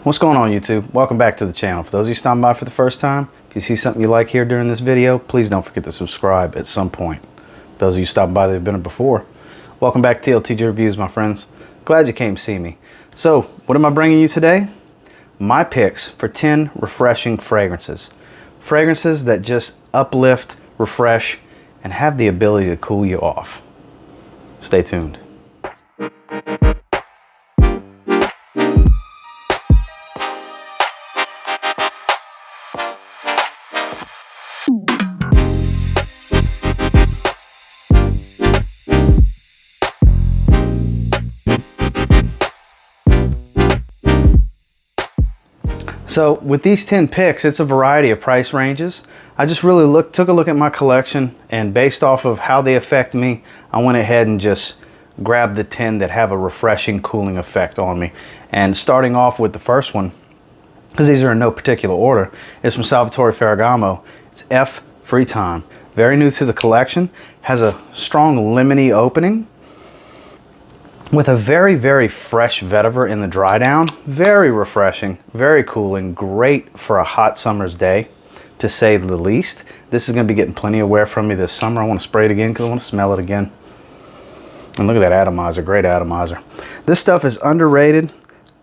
What's going on, YouTube? Welcome back to the channel. For those of you stopping by for the first time, if you see something you like here during this video, please don't forget to subscribe at some point. Those of you stopping by that have been here before, welcome back to TLTG Reviews, my friends. Glad you came to see me. So, what am I bringing you today? My picks for 10 refreshing fragrances. Fragrances that just uplift, refresh, and have the ability to cool you off. Stay tuned. So with these 10 picks, it's a variety of price ranges. I just really took a look at my collection, and based off of how they affect me, I went ahead and just grabbed the 10 that have a refreshing, cooling effect on me. And starting off with the first one, because these are in no particular order, is from Salvatore Ferragamo. It's F Free Time. Very new to the collection, has a strong lemony opening, with a very, very fresh vetiver in the dry down. Very refreshing, very cooling, great for a hot summer's day, to say the least. This is going to be getting plenty of wear from me this summer. I want to spray it again because I want to smell it again. And look at that atomizer, great atomizer. This stuff is underrated,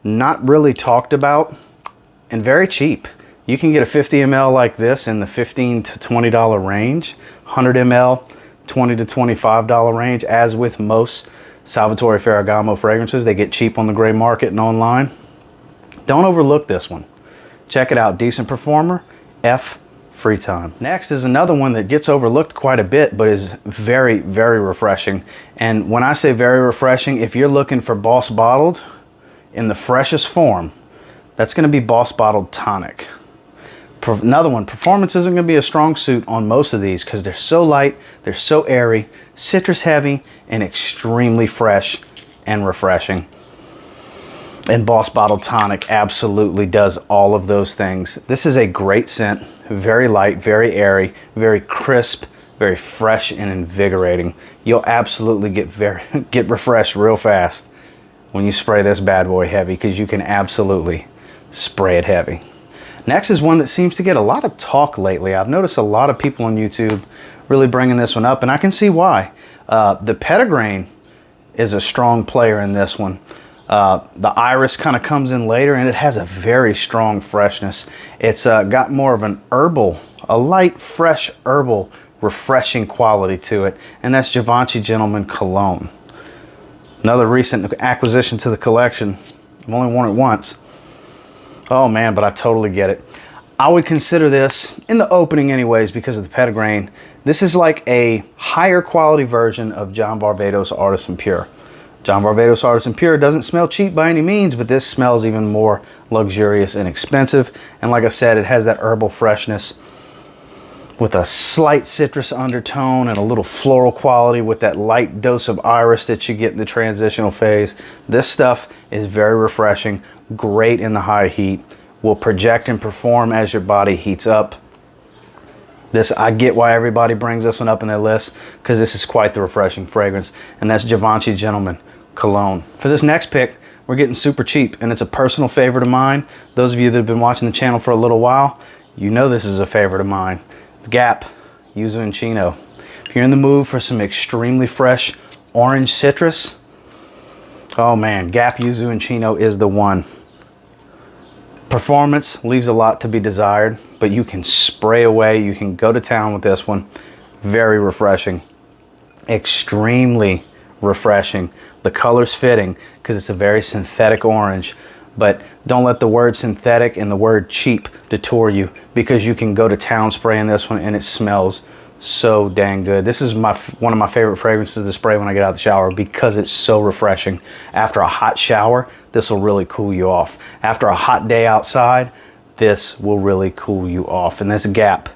not really talked about, and very cheap. You can get a 50 ml like this in the $15 to $20 range, 100 ml, $20 to $25 range, as with most Salvatore Ferragamo fragrances. They get cheap on the gray market and online. Don't overlook this one. Check it out. Decent performer, F Free Time. Next is another one that gets overlooked quite a bit, but is very, very refreshing. And when I say very refreshing, if you're looking for Boss Bottled in the freshest form, that's going to be Boss Bottled Tonic. Another one, performance isn't going to be a strong suit on most of these because they're so light, they're so airy, citrus heavy, and extremely fresh and refreshing. And Boss Bottled Tonic absolutely does all of those things. This is a great scent, very light, very airy, very crisp, very fresh and invigorating. You'll absolutely get refreshed real fast when you spray this bad boy heavy, because you can absolutely spray it heavy. Next is one that seems to get a lot of talk lately. I've noticed a lot of people on YouTube really bringing this one up, and I can see why. The Petitgrain is a strong player in this one. The iris kind of comes in later, and it has a very strong freshness. It's got more of an herbal, a light, fresh herbal, refreshing quality to it, and that's Givenchy Gentleman Cologne. Another recent acquisition to the collection. I've only worn it once. Oh man, but I totally get it. I would consider this, in the opening anyways, because of the Petitgrain, this is like a higher quality version of John Varvatos Artisan Pure. John Varvatos Artisan Pure doesn't smell cheap by any means, but this smells even more luxurious and expensive. And like I said, it has that herbal freshness with a slight citrus undertone and a little floral quality with that light dose of iris that you get in the transitional phase. This stuff is very refreshing, great in the high heat, will project and perform as your body heats up. This, I get why everybody brings this one up in their list, because this is quite the refreshing fragrance, and that's Givenchy Gentleman Cologne. For this next pick, we're getting super cheap, and it's a personal favorite of mine. Those of you that have been watching the channel for a little while, you know this is a favorite of mine. It's Gap Yuzu Chino. If you're in the mood for some extremely fresh orange citrus, oh man, Gap Yuzu Chino is the one. Performance leaves a lot to be desired, but you can spray away, you can go to town with this one. Very refreshing, extremely refreshing. The color's fitting because it's a very synthetic orange, but don't let the word synthetic and the word cheap detour you, because you can go to town spraying this one and it smells so dang good. This is one of my favorite fragrances to spray when I get out of the shower, because it's so refreshing. After a hot shower, this will really cool you off. After a hot day outside, this will really cool you off. And that's Gap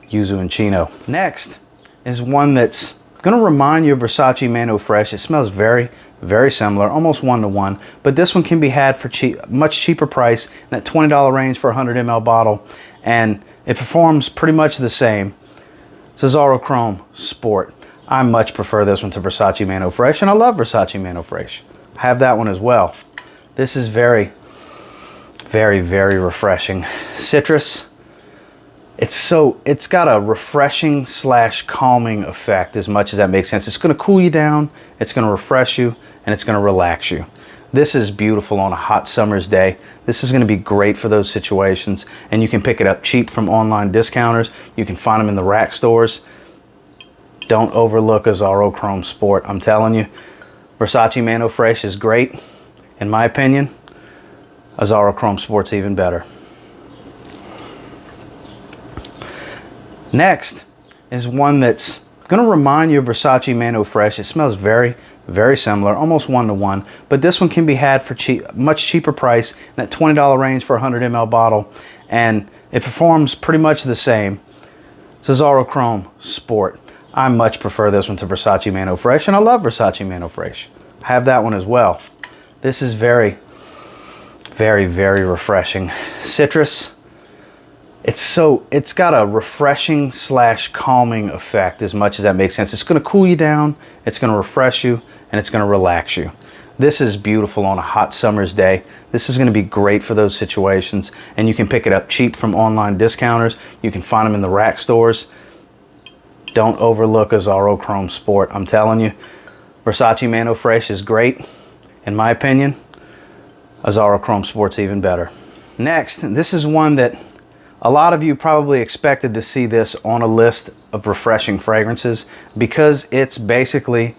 Yuzu Chino. Next is one that's going to remind you of Versace Man Fresh. It smells very, very similar, almost one-to-one, but this one can be had for much cheaper price, in that $20 range for a 100 ml bottle, and it performs pretty much the same. It's Azzaro Chrome Sport. I much prefer this one to Versace Man Fresh, and I love Versace Man Fresh. I have that one as well. This is very, Very, very refreshing. Citrus. It's got a refreshing slash calming effect, as much as that makes sense. It's going to cool you down, it's going to refresh you, and it's going to relax you. This is beautiful on a hot summer's day. This is going to be great for those situations, and you can pick it up cheap from online discounters. You can find them in the rack stores. Don't overlook Azzaro Chrome Sport. I'm telling you, Versace Man Eau Fraiche is great. In my opinion, Azzaro Chrome Sport's even better. Next is one that's going to remind you of Versace Man Eau Fraiche. It smells very, very similar, almost one-to-one, but this one can be had for much cheaper price, in that $20 range for a 100 ml bottle, and it performs pretty much the same. It's Azzaro Chrome Sport. I much prefer this one to Versace Man Eau Fraiche, and I love Versace Man Eau Fraiche. I have that one as well. This is very, very, very refreshing. Citrus. It's got a refreshing slash calming effect, as much as that makes sense. It's going to cool you down, it's going to refresh you, and it's going to relax you. This is beautiful on a hot summer's day. This is going to be great for those situations, and you can pick it up cheap from online discounters. You can find them in the rack stores. Don't overlook Azzaro Chrome Sport. I'm telling you, Versace Man Eau Fraiche is great. In my opinion, Azzaro Chrome Sport's even better. Next, this is one that a lot of you probably expected to see this on a list of refreshing fragrances, because it's basically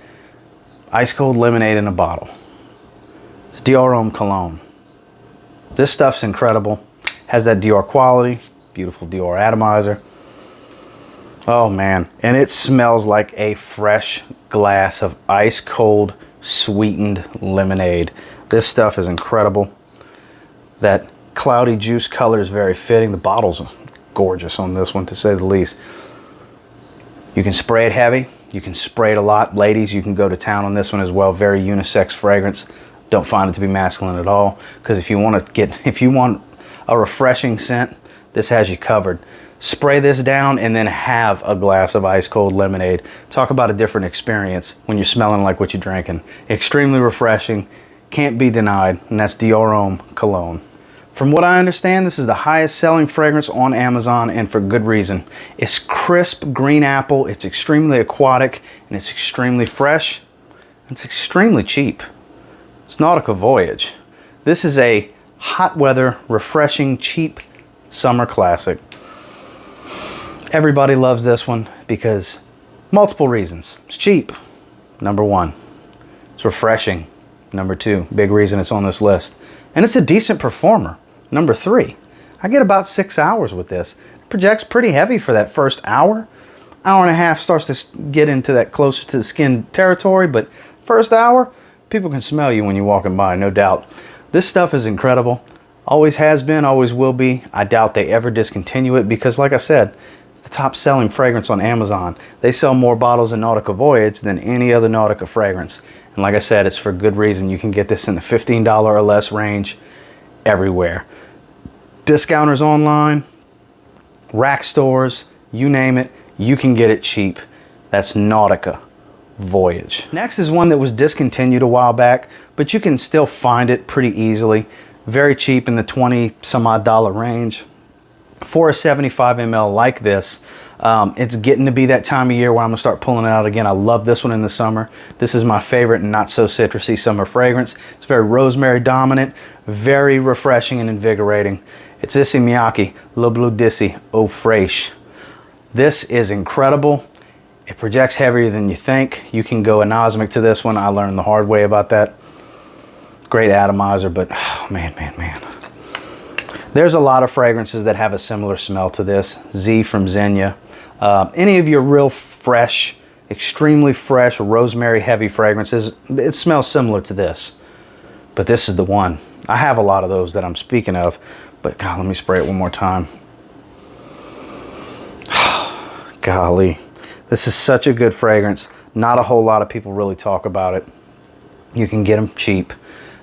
ice cold lemonade in a bottle. It's Dior Homme Cologne. This stuff's incredible. Has that Dior quality, beautiful Dior atomizer. Oh man, and it smells like a fresh glass of ice cold sweetened lemonade. This stuff is incredible. That cloudy juice color is very fitting. The bottle's gorgeous on this one, to say the least. You can spray it heavy, you can spray it a lot. Ladies, you can go to town on this one as well. Very unisex fragrance. Don't find it to be masculine at all, because if you want a refreshing scent, this has you covered. Spray this down and then have a glass of ice cold lemonade. Talk about a different experience when you're smelling like what you're drinking. Extremely refreshing, can't be denied, and that's Dior Homme Cologne. From what I understand, this is the highest selling fragrance on Amazon, and for good reason. It's crisp green apple, it's extremely aquatic, and it's extremely fresh. It's extremely cheap. It's Nautica Voyage. This is a hot weather, refreshing, cheap summer classic. Everybody loves this one because multiple reasons. It's cheap, number one. It's refreshing, number two. Big reason it's on this list. And it's a decent performer, number three. I get about 6 hours with this. It projects pretty heavy for that first hour. Hour and a half starts to get into that closer to the skin territory, but first hour, people can smell you when you're walking by, no doubt. This stuff is incredible. Always has been, always will be. I doubt they ever discontinue it because, like I said, it's the top selling fragrance on Amazon. They sell more bottles of Nautica Voyage than any other Nautica fragrance. And like I said, it's for good reason. You can get this in the $15 or less range everywhere. Discounters online, rack stores, you name it, you can get it cheap. That's Nautica Voyage. Next is one that was discontinued a while back, but you can still find it pretty easily. Very cheap, in the 20 some odd dollar range. For a 75 ml like this, it's getting to be that time of year where I'm gonna start pulling it out again. I love this one in the summer. This is my favorite not so citrusy summer fragrance. It's very rosemary dominant, very refreshing and invigorating. It's Issey Miyake, Bleue d'Issey Eau Fraiche. This is incredible. It projects heavier than you think. You can go anosmic to this one. I learned the hard way about that. Great atomizer, but oh, man. There's a lot of fragrances that have a similar smell to this. Z from Xenia. Any of your real fresh, extremely fresh, rosemary heavy fragrances, it smells similar to this. But this is the one. I have a lot of those that I'm speaking of, but God, let me spray it one more time. Golly, this is such a good fragrance. Not a whole lot of people really talk about it. You can get them cheap.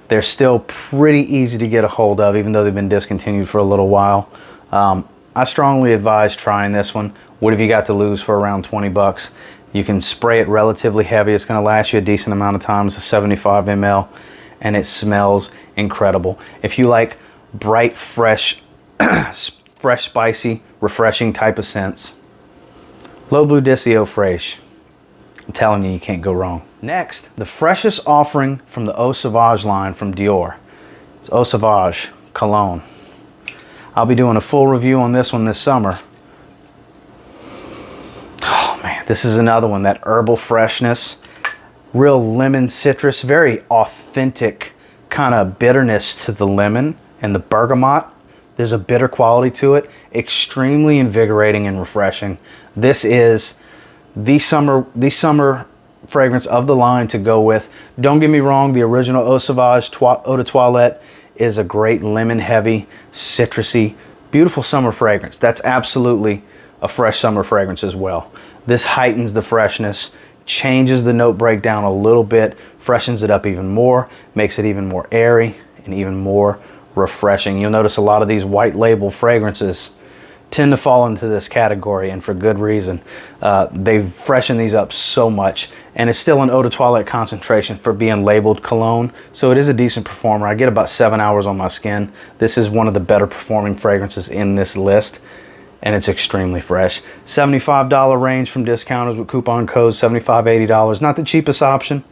They're still pretty easy to get a hold of, even though they've been discontinued for a little while. I strongly advise trying this one. What have you got to lose for around 20 bucks? You can spray it relatively heavy. It's going to last you a decent amount of time. It's a 75 ml, and it smells incredible. If you like bright, fresh, fresh, spicy, refreshing type of scents. Low Blue Disio Fraiche. I'm telling you, you can't go wrong. Next, the freshest offering from the Eau Sauvage line from Dior. It's Eau Sauvage Cologne. I'll be doing a full review on this one this summer. Oh man, this is another one, that herbal freshness, real lemon citrus, very authentic kind of bitterness to the lemon and the bergamot. There's a bitter quality to it, extremely invigorating and refreshing. This is the summer fragrance of the line to go with. Don't get me wrong, the original Eau Sauvage Eau de Toilette is a great lemon heavy, citrusy, beautiful summer fragrance. That's absolutely a fresh summer fragrance as well. This heightens the freshness, changes the note breakdown a little bit, freshens it up even more, makes it even more airy and even more refreshing. You'll notice a lot of these white label fragrances tend to fall into this category, and for good reason. They freshen these up so much, and it's still an eau de toilette concentration for being labeled cologne, so it is a decent performer. I get about 7 hours on my skin. This is one of the better performing fragrances in this list, and it's extremely fresh. $75 range from discounters with coupon codes, $75, $80. Not the cheapest option,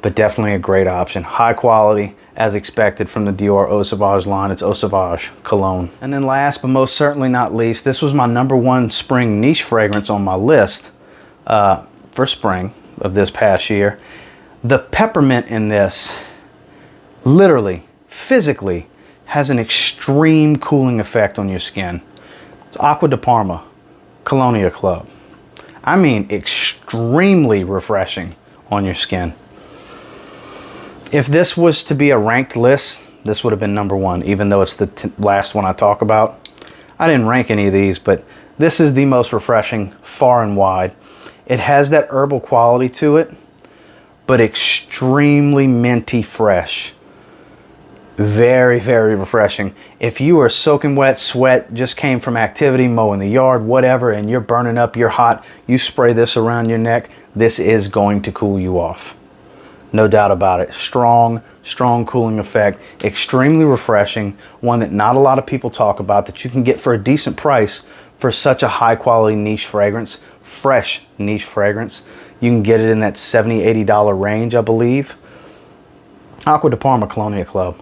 but definitely a great option. High quality, as expected from the Dior Eau Sauvage line. It's Eau Sauvage Cologne. And then last but most certainly not least, this was my #1 spring niche fragrance on my list for spring of this past year. The peppermint in this literally, physically, has an extreme cooling effect on your skin. It's Acqua de Parma, Colonia Club. I mean, extremely refreshing on your skin. If this was to be a ranked list, this would have been #1, even though it's the last one I talk about. I didn't rank any of these, but this is the most refreshing far and wide. It has that herbal quality to it, but extremely minty fresh. Very, very refreshing. If you are soaking wet, sweat, just came from activity, mowing the yard, whatever, and you're burning up, you're hot, you spray this around your neck, this is going to cool you off. No doubt about it. Strong cooling effect, extremely refreshing, one that not a lot of people talk about, that you can get for a decent price for such a high quality niche fragrance, fresh niche fragrance. You can get it in that $70, $80 range, I believe. Acqua de Parma Colonia Club.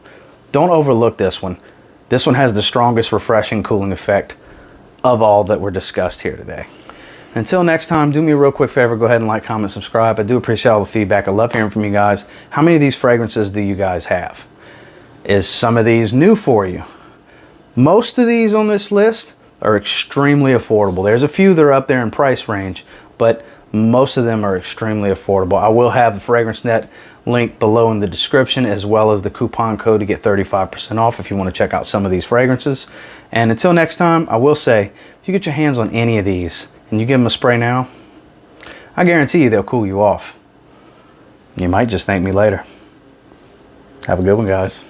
Don't overlook this one. This one has the strongest refreshing cooling effect of all that were discussed here today. Until next time, do me a real quick favor, go ahead and like, comment, subscribe. I do appreciate all the feedback. I love hearing from you guys. How many of these fragrances do you guys have? Is some of these new for you? Most of these on this list are extremely affordable. There's a few that are up there in price range, but most of them are extremely affordable. I will have the FragranceNet link below in the description, as well as the coupon code to get 35% off if you want to check out some of these fragrances. And until next time, I will say, if you get your hands on any of these and you give them a spray now, I guarantee you they'll cool you off. You might just thank me later. Have a good one, guys.